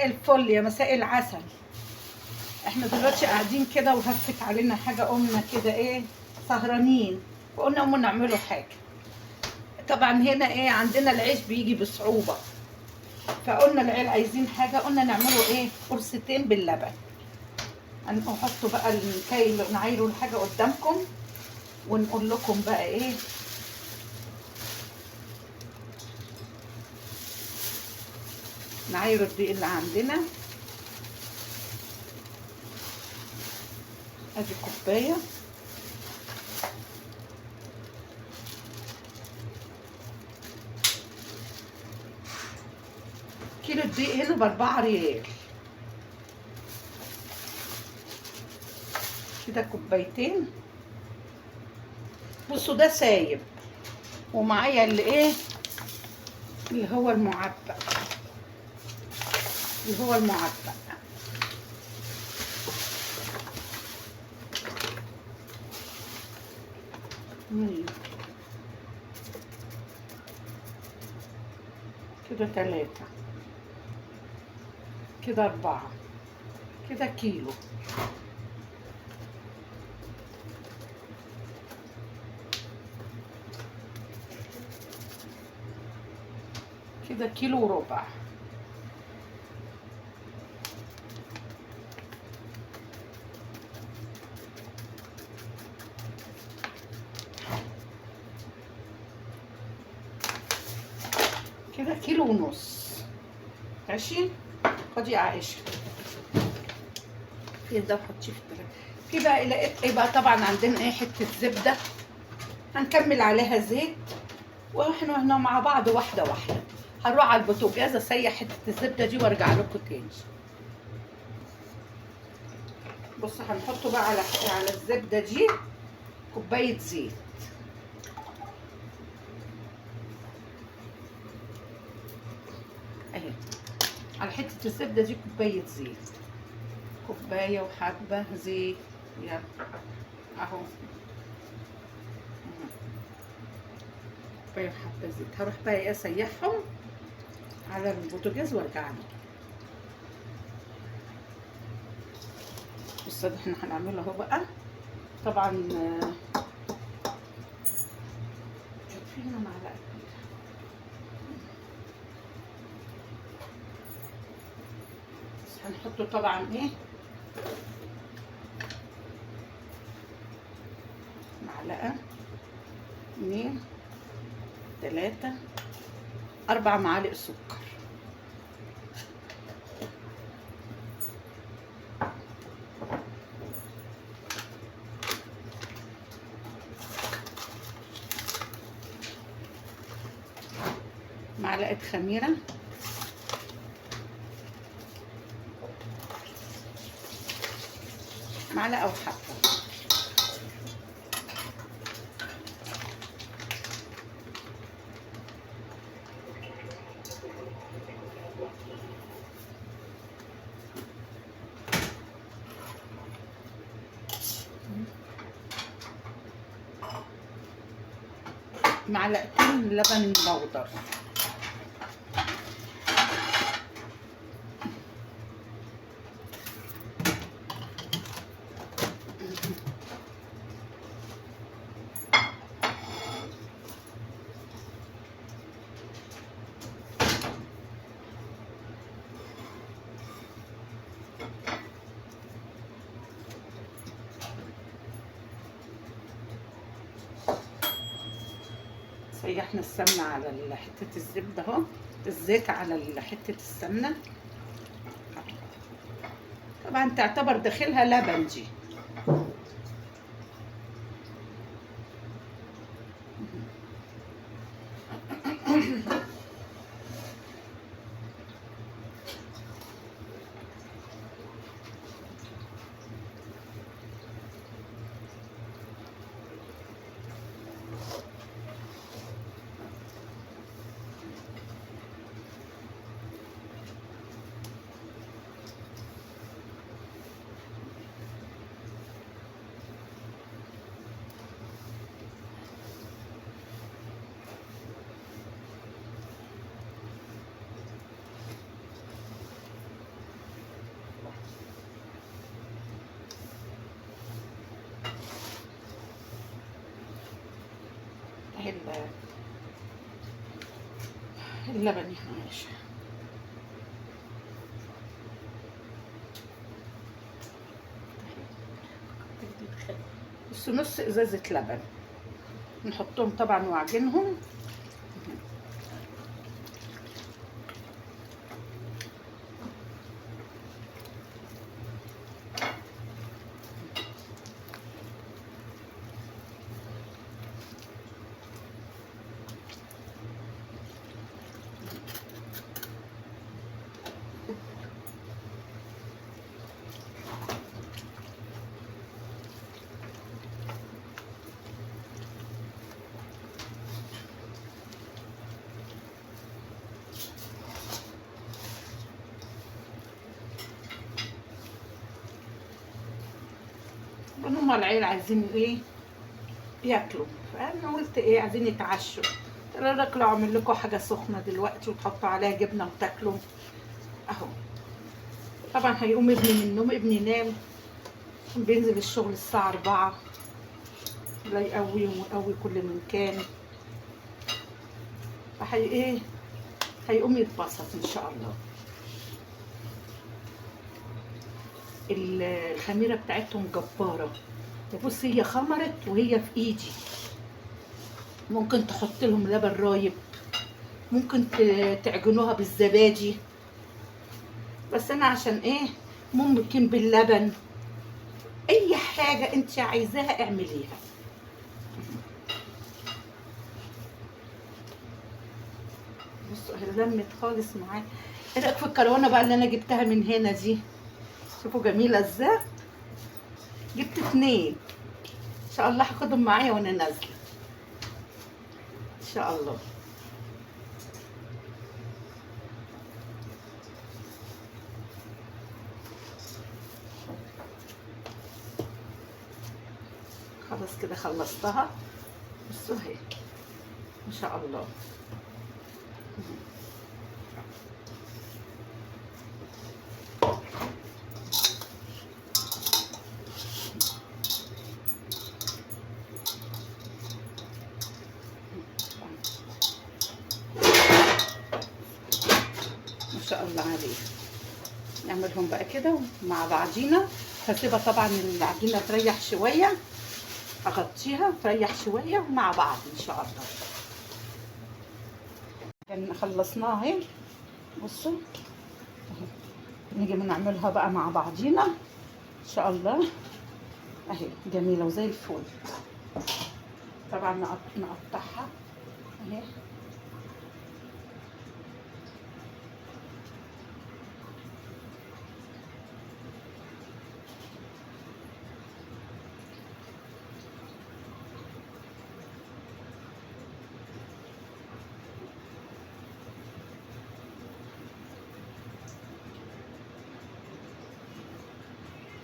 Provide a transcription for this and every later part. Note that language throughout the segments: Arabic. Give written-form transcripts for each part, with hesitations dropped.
مساء الفل يا مساء العسل. احنا دلوقتي قاعدين كده وهفت علينا حاجه، قمنا كده ايه سهرانين، وقلنا قوموا نعملوا حاجه. طبعا هنا ايه عندنا العيش بيجي بصعوبه، فقلنا العيال عايزين حاجه، قلنا نعمله ايه قرصتين باللبن. هنحطوا بقى الكيل نعايروا الحاجه قدامكم ونقول لكم بقى ايه. نعايروا الدقيق اللي عندنا، ادي كوبايه. كيلو الدقيق هنا ب4 ريال. كده كوبايتين. بصوا ده سايب، ومعايا اللي ايه اللي هو المعبأ، كده 3، كده 4، كده كيلو. كده كيلو وربع. كده كيلو ونص. ماشي. خدي يا عائشة في ده وحطيه في التلاجة. في بقى لقيت ايه بقى، طبعا عندنا ايه حتة زبدة هنكمل عليها زيت، واحنا هنا مع بعض واحدة واحدة. هنروح على البوتاجاز اسيح حتة الزبدة دي وارجع لكم تاني. بصوا هنحطه بقى على الزبدة دي كوباية زيت. اهي على حتة الزبدة دي كوباية زيت، كوباية وحبة زيت. يلا اهو كوباية وحبة زيت. هروح بقى ايه اسيحهم على البوتاجاز وارجع لكم. بصوا ده احنا هنعمله اهو بقى. طبعا في هنا معلقة كبيرة. بس هنحطه طبعا ايه معلقة 2 3 4 معالق سكر. معلقة خميرة، معلقة وحبة. معلقتين لبن بودر. سيحنا السمنة على حتة الزبدة اهو، الزيت على حتة السمنة. طبعا تعتبر داخلها لبن دي. اللبن هنا ماشي. بس نص ازازة لبن نحطهم طبعا واعجنهم. هما العيال عايزين ايه ياكلوا، فانا قلت ايه عايزين يتعشوا، قلت لك لو اعمل لكم حاجه سخنه دلوقتي وتحطوا عليها جبنه وتاكلوا اهو. طبعا هيقوم ابني من النوم، ابني نام بينزل الشغل الساعه 4، لا يقوي ويقوي كل من كان، فهي ايه هيقوم يتبسط ان شاء الله. الخميره بتاعتهم جباره، بصي هي خمرت وهي في ايدي. ممكن تحط لهم لبن رايب، ممكن تعجنوها بالزبادي، بس انا عشان ايه ممكن باللبن، اي حاجه انت عايزاها اعمليها. بصوا هي لمت خالص معايا. ايه رايك في الكرونه بقى اللي انا جبتها من هنا دي؟ شوفوا جميله ازاي. جبت 2 ان شاء الله هاخدهم معايا وانا نازله ان شاء الله. خلاص كده خلصتها. بصوا اهي ما شاء الله. ما شاء الله عليه. نعملهم بقى كده مع بعضينا. هسيبها طبعا العجينه تريح شويه، اغطيها تريح شويه مع بعض ان شاء الله. كان خلصناها اهي. بصوا نيجي نعملها بقى مع بعضينا ان شاء الله. اهي جميله وزي الفل. طبعا نقطعها اهي.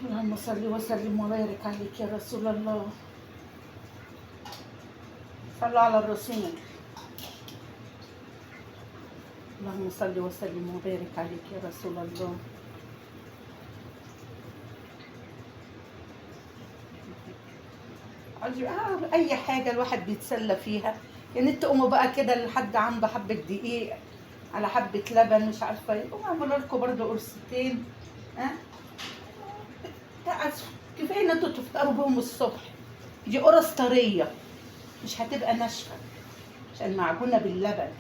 اللهم صل وسلم وبارك عليك يا رسول الله. صلوا على الرسول. اللهم صل وسلم وبارك عليك يا رسول الله. اي حاجه الواحد بيتسلى فيها، يعني تقوموا بقى كده لحد عنده حبه دقيق على حبه لبن مش عارفه ايه، قوموا اعملوا لكم برده قرصتين. ها كفايه ان انتوا تفطروا بهم الصبح. دي قرص طريه مش هتبقى ناشفه عشان معجونه باللبن،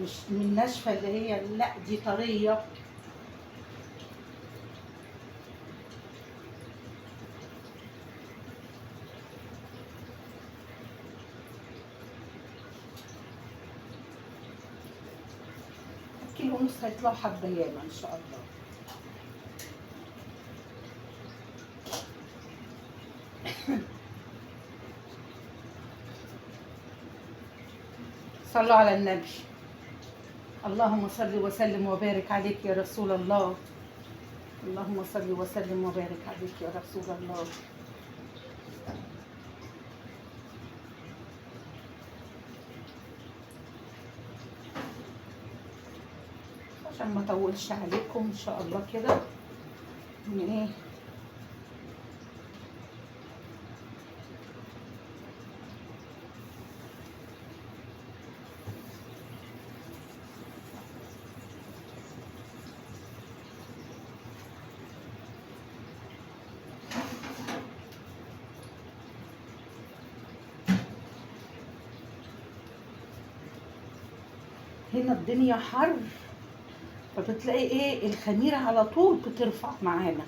مش من ناشفه اللي هي، لا دي طريه. كيلو ونص هيطلعوا حبه ياما ان شاء الله. صلوا على النبي. اللهم صل وسلم وبارك عليك يا رسول الله. اللهم صل وسلم وبارك عليك يا رسول الله. عشان ما اطولش عليكم ان شاء الله كده ايه. هنا الدنيا حر، فبتلاقي ايه الخميره على طول بترفع معانا.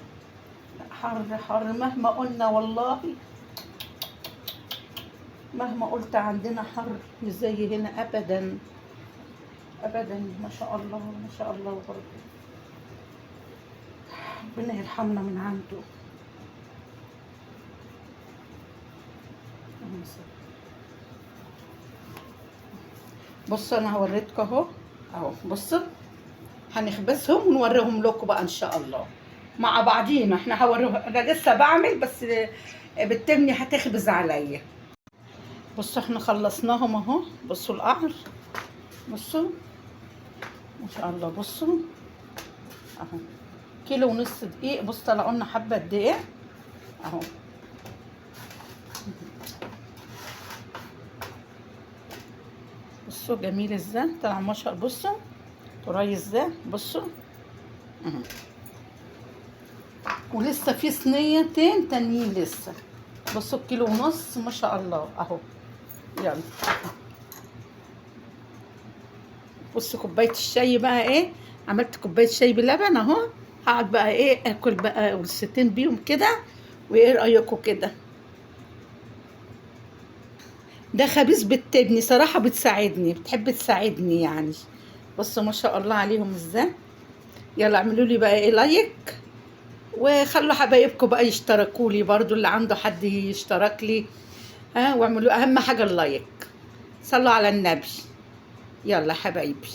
حر حر مهما قلنا والله، مهما قلت عندنا حر مش زي هنا ابدا ابدا. ما شاء الله ما شاء الله برضه، ربنا يرحمنا من عنده. بصوا انا هوريتكم اهو، اهو بصوا هنخبزهم ونوريهم لكم بقى ان شاء الله مع بعضينا. احنا هوريهم، انا لسه بعمل بس بتمني هتخبز عليا. بصوا احنا خلصناهم اهو، بصوا القعر، بصوا ما شاء الله، بصوا اهو كيلو ونص دقيق. بصوا طلعوا لنا حبه قد ايه اهو. بصوا جميل ازاي طلع ما شاء الله. بصوا طري ازاي، بصوا اهو. ولسه في صينيتين تانيين لسه. بصوا كيلو ونص ما شاء الله اهو. يلا بصوا كوبايه الشاي بقى ايه، عملت كوبايه شاي بلبن اهو. هقعد بقى ايه اكل بقى والستين بيهم كده. وايه رايكم كده؟ ده خبيز بتبني صراحه، بتساعدني، بتحب تساعدني يعني. بصوا ما شاء الله عليهم ازاي. يلا اعملوا لي بقى ايه لايك، وخلوا حبايبكم بقى يشتركوا لي برضو، اللي عنده حد يشترك لي. ها واعملوا اهم حاجه اللايك. صلوا على النبي. يلا حبايبي.